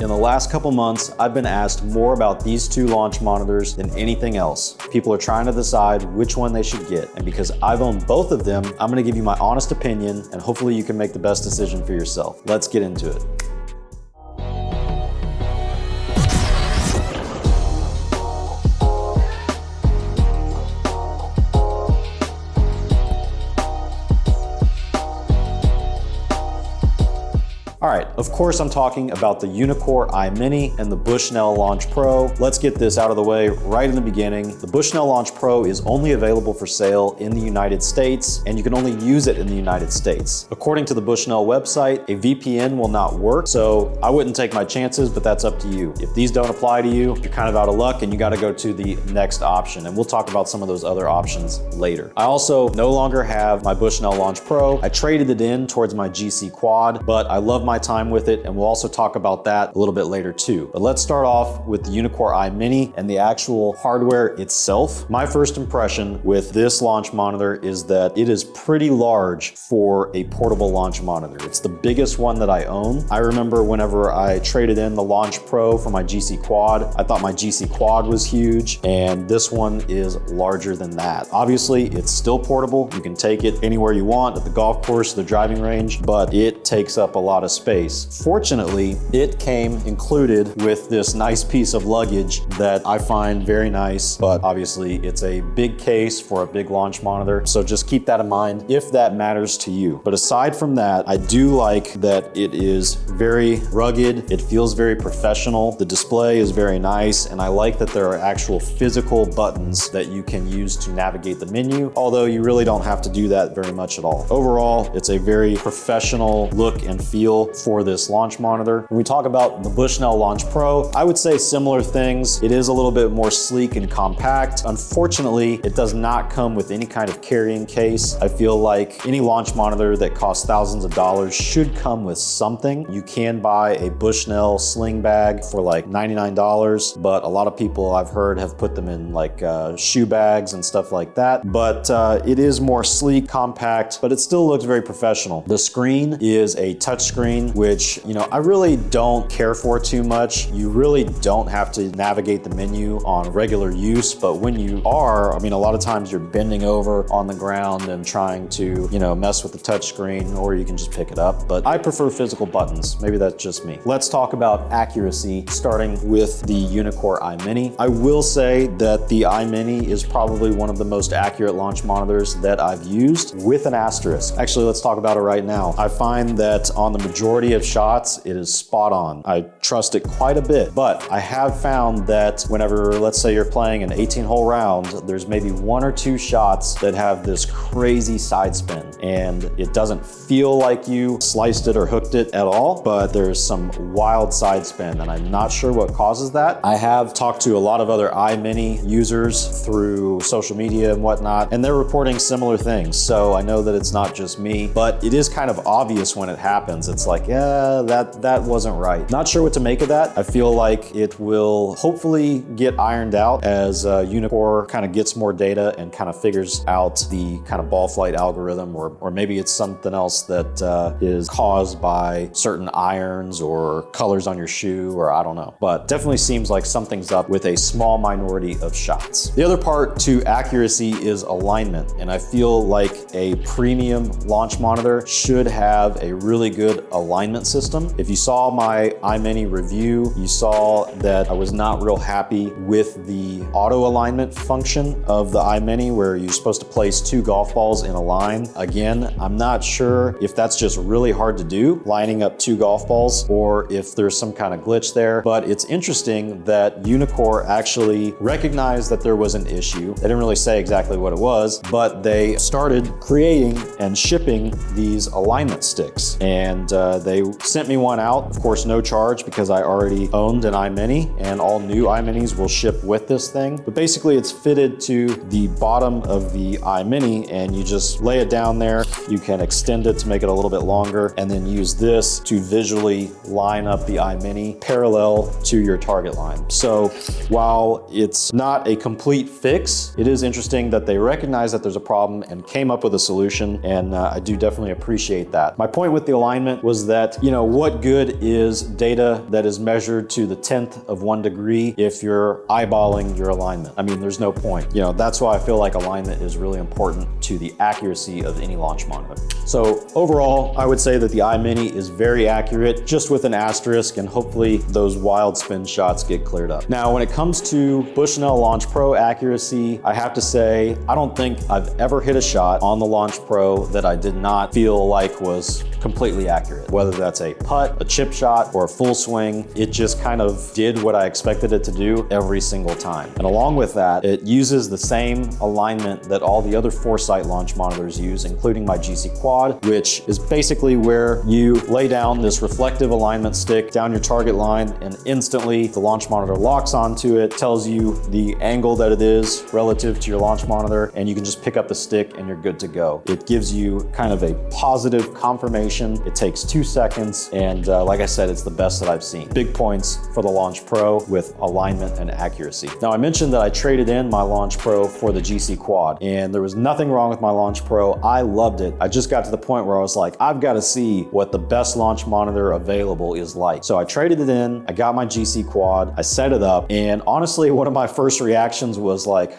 In the last couple months, I've been asked more about these two launch monitors than anything else. People are trying to decide which one they should get, and because I've owned both of them, I'm gonna give you my honest opinion, and hopefully you can make the best decision for yourself. Let's get into it. All right, of course I'm talking about the Uneekor iMini and the Bushnell Launch Pro. Let's get this out of the way right in the beginning. The Bushnell Launch Pro is only available for sale in the United States, and you can only use it in the United States. According to the Bushnell website, a VPN will not work, so I wouldn't take my chances, but that's up to you. If these don't apply to you, you're kind of out of luck and you gotta go to the next option, and we'll talk about some of those other options later. I also no longer have my Bushnell Launch Pro. I traded it in towards my GCQuad, but I love my time with it, and we'll also talk about that a little bit later too. But let's start off with the Uneekor iMini and the actual hardware itself. My first impression with this launch monitor is that it is pretty large for a portable launch monitor. It's the biggest one that I own. I remember whenever I traded in the Launch Pro for my GCQuad, I thought my GCQuad was huge, and this one is larger than that. Obviously, it's still portable. You can take it anywhere you want, at the golf course, the driving range, but it takes up a lot of space. Fortunately, it came included with this nice piece of luggage that I find very nice, but obviously it's a big case for a big launch monitor, so just keep that in mind if that matters to you. But aside from that, I do like that it is very rugged, it feels very professional, the display is very nice, and I like that there are actual physical buttons that you can use to navigate the menu, although you really don't have to do that very much at all. Overall, it's a very professional look and feel for this launch monitor. When we talk about the Bushnell Launch Pro, I would say similar things. It is a little bit more sleek and compact. Unfortunately, it does not come with any kind of carrying case. I feel like any launch monitor that costs thousands of dollars should come with something. You can buy a Bushnell sling bag for like $99, but a lot of people I've heard have put them in like shoe bags and stuff like that. But it is more sleek, compact, but it still looks very professional. The screen is a touch screen, which, you know, I really don't care for too much. You really don't have to navigate the menu on regular use, but when you are, I mean, a lot of times you're bending over on the ground and trying to, you know, mess with the touch screen, or you can just pick it up. But I prefer physical buttons. Maybe that's just me. Let's talk about accuracy, starting with the Uneekor iMini. I will say that the iMini is probably one of the most accurate launch monitors that I've used, with an asterisk. Actually, let's talk about it right now. I find that on the majority of shots, it is spot on. I trust it quite a bit, but I have found that whenever, let's say you're playing an 18-hole round, there's maybe one or two shots that have this crazy side spin, and it doesn't feel like you sliced it or hooked it at all, but there's some wild side spin, and I'm not sure what causes that. I have talked to a lot of other iMini users through social media and whatnot, and they're reporting similar things, so I know that it's not just me, but it is kind of obvious when it happens. It's like, yeah, that wasn't right. Not sure what to make of that. I feel like it will hopefully get ironed out as Uneekor kind of gets more data and kind of figures out the kind of ball flight algorithm, or maybe it's something else that is caused by certain irons or colors on your shoe, or I don't know. But definitely seems like something's up with a small minority of shots. The other part to accuracy is alignment, and I feel like a premium launch monitor should have a really good alignment system. If you saw my iMini review, you saw that I was not real happy with the auto alignment function of the iMini, where you're supposed to place two golf balls in a line. Again, I'm not sure if that's just really hard to do, lining up two golf balls, or if there's some kind of glitch there. But it's interesting that Uneekor actually recognized that there was an issue. They didn't really say exactly what it was, but they started creating and shipping these alignment sticks, and they sent me one out. Of course, no charge, because I already owned an iMini, and all new iMinis will ship with this thing. But basically, it's fitted to the bottom of the iMini, and you just lay it down there. You can extend it to make it a little bit longer, and then use this to visually line up the iMini parallel to your target line. So while it's not a complete fix, it is interesting that they recognize that there's a problem and came up with a solution, and I do definitely appreciate that. My point with the alignment was that you know, what good is data that is measured to the 10th of 1 degree if you're eyeballing your alignment? I mean, there's no point. You know, that's why I feel like alignment is really important to the accuracy of any launch monitor. So overall, I would say that the iMini is very accurate, just with an asterisk, and hopefully those wild spin shots get cleared up. Now, when it comes to Bushnell Launch Pro accuracy, I have to say, I don't think I've ever hit a shot on the Launch Pro that I did not feel like was completely accurate. Whether that's a putt, a chip shot, or a full swing, it just kind of did what I expected it to do every single time. And along with that, it uses the same alignment that all the other Foresight launch monitors use, including my GCQuad, which is basically where you lay down this reflective alignment stick down your target line, and instantly the launch monitor locks onto it, tells you the angle that it is relative to your launch monitor, and you can just pick up the stick and you're good to go. It gives you kind of a positive confirmation. It takes 2 seconds, and like I said, it's the best that I've seen. Big points for the Launch Pro with alignment and accuracy. Now, I mentioned that I traded in my Launch Pro for the GCQuad, and there was nothing wrong with my Launch Pro. I loved it. I just got to the point where I was like, I've got to see what the best launch monitor available is like. So I traded it in, I got my GCQuad, I set it up, and honestly, one of my first reactions was like,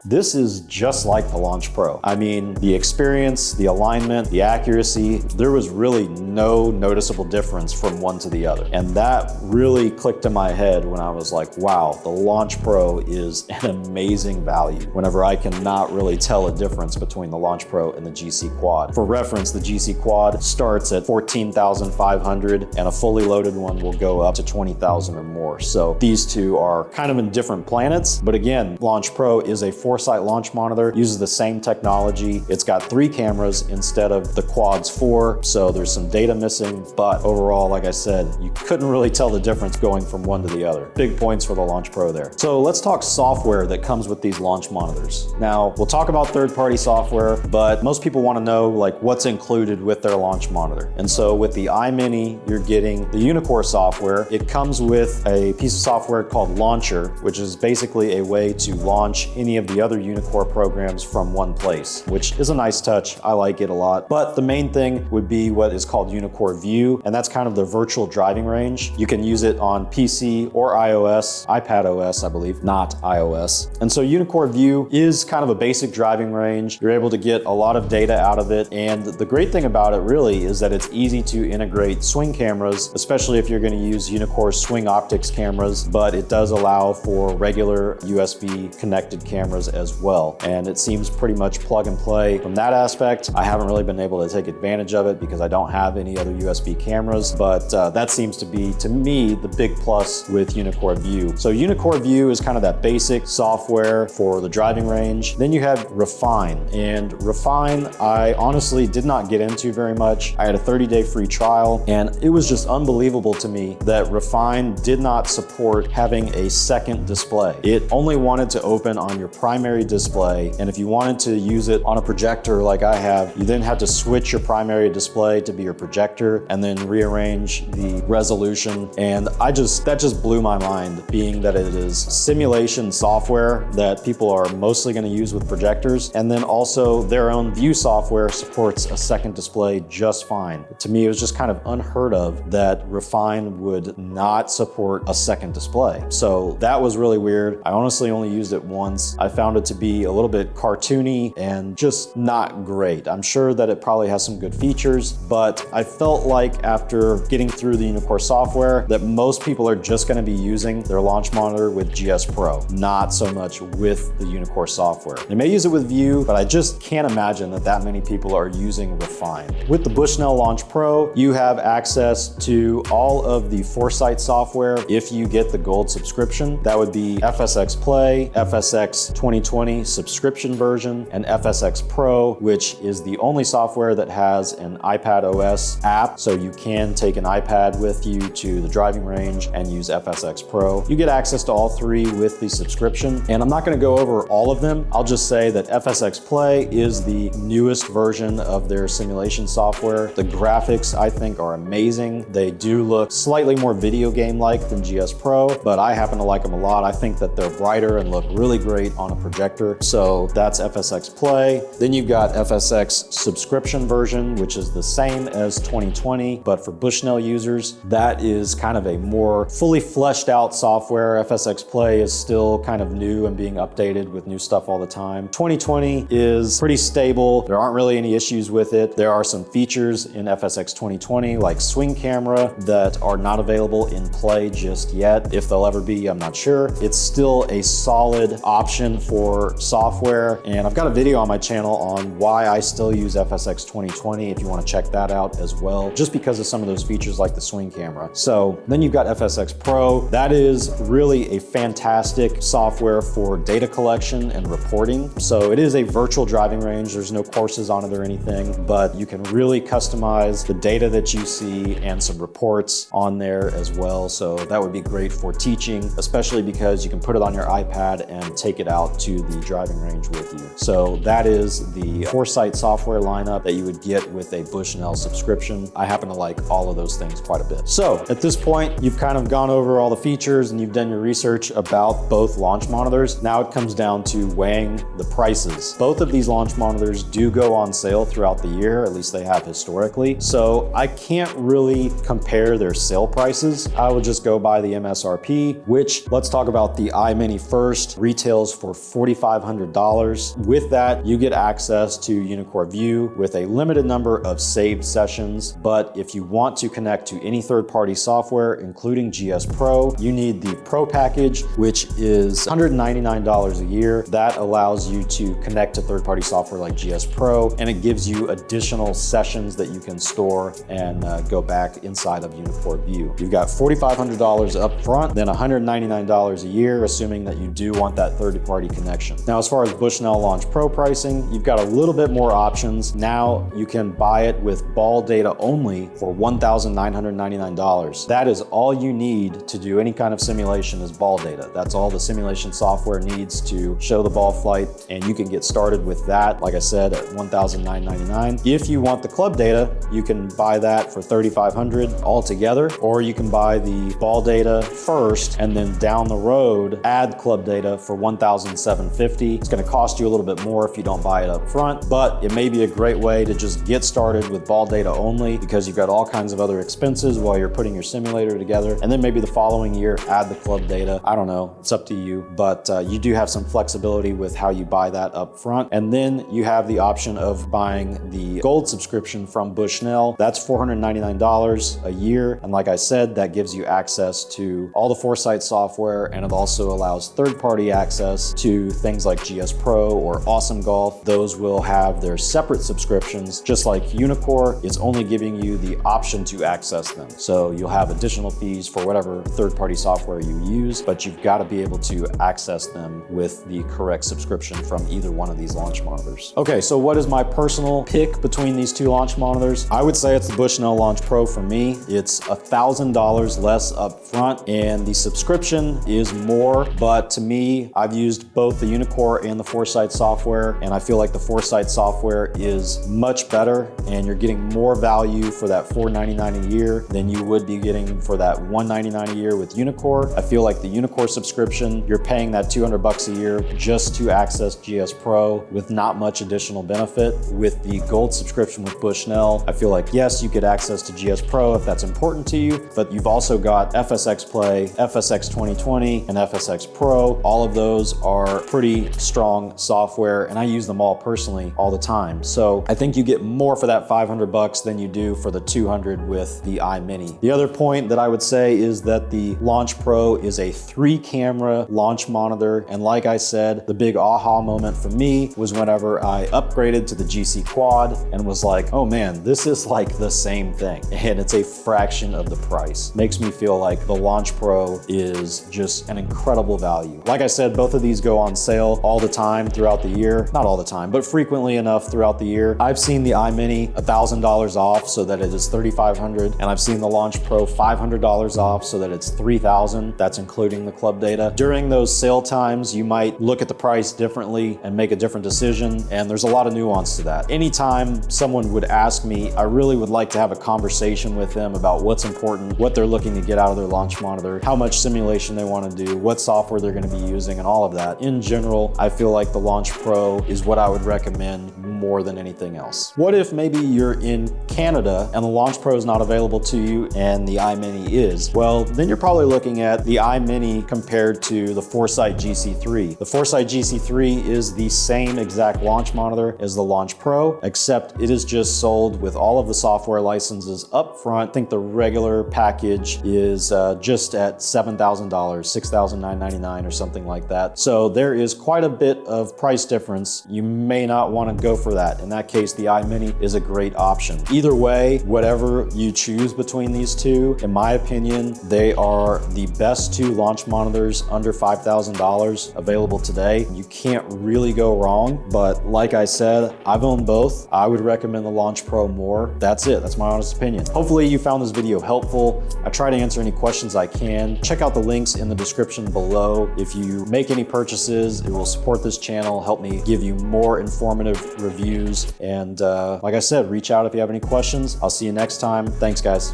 this is just like the Launch Pro. I mean, the experience, the alignment, the accuracy, there was really no noticeable difference from one to the other. And that really clicked in my head when I was like, wow, the Launch Pro is an amazing value whenever I cannot really tell a difference between the Launch Pro and the GCQuad. For reference, the GCQuad starts at $14,500 and a fully loaded one will go up to $20,000 or more. So these two are kind of in different planets, but again, Launch Pro is a Foresight launch monitor, uses the same technology. It's got 3 cameras instead of the Quad's 4, so there's some data missing, but overall, like I said, you couldn't really tell the difference going from one to the other. Big points for the Launch Pro there. So let's talk software that comes with these launch monitors. Now, we'll talk about third-party software, but most people want to know like what's included with their launch monitor. And so with the iMini, you're getting the Uneekor software. It comes with a piece of software called Launcher, which is basically a way to launch any of the other Uneekor programs from one place, which is a nice touch. I like it a lot. But the main thing would be what is called Uneekor View, and that's kind of the virtual driving range. You can use it on PC or iOS, iPad OS, I believe, not iOS. And so Uneekor View is kind of a basic driving range. You're able to get a lot of data out of it, and the great thing about it really is that it's easy to integrate swing cameras, especially if you're going to use Uneekor's swing optics cameras, but it does allow for regular USB connected cameras as well. And it seems pretty much plug and play from that aspect. I haven't really been able to take advantage of it because I don't have any other USB cameras, but that seems to be, to me, the big plus with Uneekor View. So Uneekor View is kind of that basic software for the driving range. Then you have Refine, and Refine, I honestly did not get into very much. I had a 30-day free trial, and it was just unbelievable to me that Refine did not support having a second display. It only wanted to open on your primary display, and if you wanted to use it on a projector like I have, you then had to switch your primary display to be your projector and then rearrange the resolution. And that just blew my mind, being that it is simulation software that people are mostly going to use with projectors, and then also their own view software supports a second display just fine. To me, it was just kind of unheard of that Refine would not support a second display. So that was really weird. I honestly only used it once. I found it to be a little bit cartoony and just not great. I'm sure that it probably has some good features, but I felt like after getting through the Uneekor software that most people are just going to be using their launch monitor with GSPro, not so much with the Uneekor software. They may use it with View, but I just can't imagine that many people are using Refine. With the Bushnell Launch Pro, you have access to all of the Foresight software if you get the gold subscription. That would be FSX Play, FSX 2020 subscription version, and FSX Pro, which is the only software that has an iPad OS app, so you can take an iPad with you to the driving range and use FSX Pro. You get access to all 3 with the subscription, and I'm not going to go over all of them. I'll just say that FSX Play is the newest version of their simulation software. The graphics, I think, are amazing. They do look slightly more video game-like than GSPro, but I happen to like them a lot. I think that they're brighter and look really great on a projector. So that's FSX Play. Then you've got FSX subscription version, which is the same same as 2020, but for Bushnell users, that is kind of a more fully fleshed out software. FSX Play is still kind of new and being updated with new stuff all the time. 2020 is pretty stable. There aren't really any issues with it. There are some features in FSX 2020 like swing camera that are not available in Play just yet. If they'll ever be, I'm not sure. It's still a solid option for software, and I've got a video on my channel on why I still use FSX 2020 if you want to check that out as well, just because of some of those features like the swing camera. So then you've got FSX Pro. That is really a fantastic software for data collection and reporting. So it is a virtual driving range. There's no courses on it or anything, but you can really customize the data that you see and some reports on there as well. So that would be great for teaching, especially because you can put it on your iPad and take it out to the driving range with you. So that is the Foresight software lineup that you would get with a Bushnell subscription. I happen to like all of those things quite a bit. So at this point, you've kind of gone over all the features and you've done your research about both launch monitors. Now it comes down to weighing the prices. Both of these launch monitors do go on sale throughout the year, at least they have historically. So I can't really compare their sale prices. I would just go by the MSRP, which, let's talk about the iMini first, retails for $4,500. With that, you get access to Uneekor View with a limited number of saved sessions. But if you want to connect to any third-party software, including GSPro, you need the Pro package, which is $199 a year. That allows you to connect to third-party software like GSPro, and it gives you additional sessions that you can store and go back inside of Uneekor View. You've got $4,500 up front, then $199 a year, assuming that you do want that third-party connection. Now, as far as Bushnell Launch Pro pricing, you've got a little bit more options. Now you can buy it with ball data only for $1,999. That is all you need to do any kind of simulation is ball data. That's all the simulation software needs to show the ball flight, and you can get started with that, like I said, at $1,999. If you want the club data, you can buy that for $3,500 altogether, or you can buy the ball data first and then down the road add club data for $1,750. It's going to cost you a little bit more if you don't buy it up front, but it may be a great way to just get started with ball data only because you've got all kinds of other expenses while you're putting your simulator together, and then maybe the following year add the club data. I don't know, it's up to you, but you do have some flexibility with how you buy that up front. And then you have the option of buying the gold subscription from Bushnell. That's $499 a year, and like I said, that gives you access to all the Foresight software, and it also allows third-party access to things like GSPro or Awesome Golf. Those will have their separate subscriptions. Just like Uneekor, it's only giving you the option to access them. So you'll have additional fees for whatever third-party software you use, but you've got to be able to access them with the correct subscription from either one of these launch monitors. Okay, so what is my personal pick between these two launch monitors? I would say it's the Bushnell Launch Pro for me. It's $1,000 less up front, and the subscription is more, but to me, I've used both the Uneekor and the Foresight software, and I feel like the Foresight software is much better, and you're getting more value for that $499 a year than you would be getting for that $199 a year with Uneekor. I feel like the Uneekor subscription, you're paying that $200 a year just to access GSPro with not much additional benefit. With the gold subscription with Bushnell, I feel like, yes, you get access to GSPro if that's important to you, but you've also got FSX Play, FSX 2020, and FSX Pro. All of those are pretty strong software, and I use them all personally all the time. So I think you get more for that $500 than you do for the $200 with the iMini. The other point that I would say is that the Launch Pro is a 3-camera launch monitor, and like I said, the big aha moment for me was whenever I upgraded to the GCQuad and was like, oh man, this is like the same thing, and it's a fraction of the price. Makes me feel like the Launch Pro is just an incredible value. Like I said, both of these go on sale all the time throughout the year. Not all the time, but frequently enough throughout the year. I've seen the iMini $1,000 off so that it is $3,500, and I've seen the Launch Pro $500 off so that it's $3,000. That's including the club data. During those sale times, you might look at the price differently and make a different decision, and there's a lot of nuance to that. Anytime someone would ask me, I really would like to have a conversation with them about what's important, what they're looking to get out of their launch monitor, how much simulation they want to do, what software they're going to be using, and all of that. In general, I feel like the Launch Pro is what I would recommend more than anything else. What if maybe you're in Canada and the Launch Pro is not available to you and the iMini is? Well, then you're probably looking at the iMini compared to the Foresight GC3. The Foresight GC3 is the same exact launch monitor as the Launch Pro, except it is just sold with all of the software licenses up front. I think the regular package is just at $7,000, $6,999 or something like that. So there is quite a bit of price difference. You may not want to go for that. In that case, the iMini is a great option. Either way, whatever you choose between these two, in my opinion, they are the best two launch monitors under $5,000 available today. You can't really go wrong, but like I said, I've owned both. I would recommend the Launch Pro more. That's it. That's my honest opinion. Hopefully you found this video helpful. I try to answer any questions I can. Check out the links in the description below. If you make any purchases, it will support this channel, help me give you more informative reviews. And like I said, reach out if you have any questions. I'll see you next time. Thanks, guys.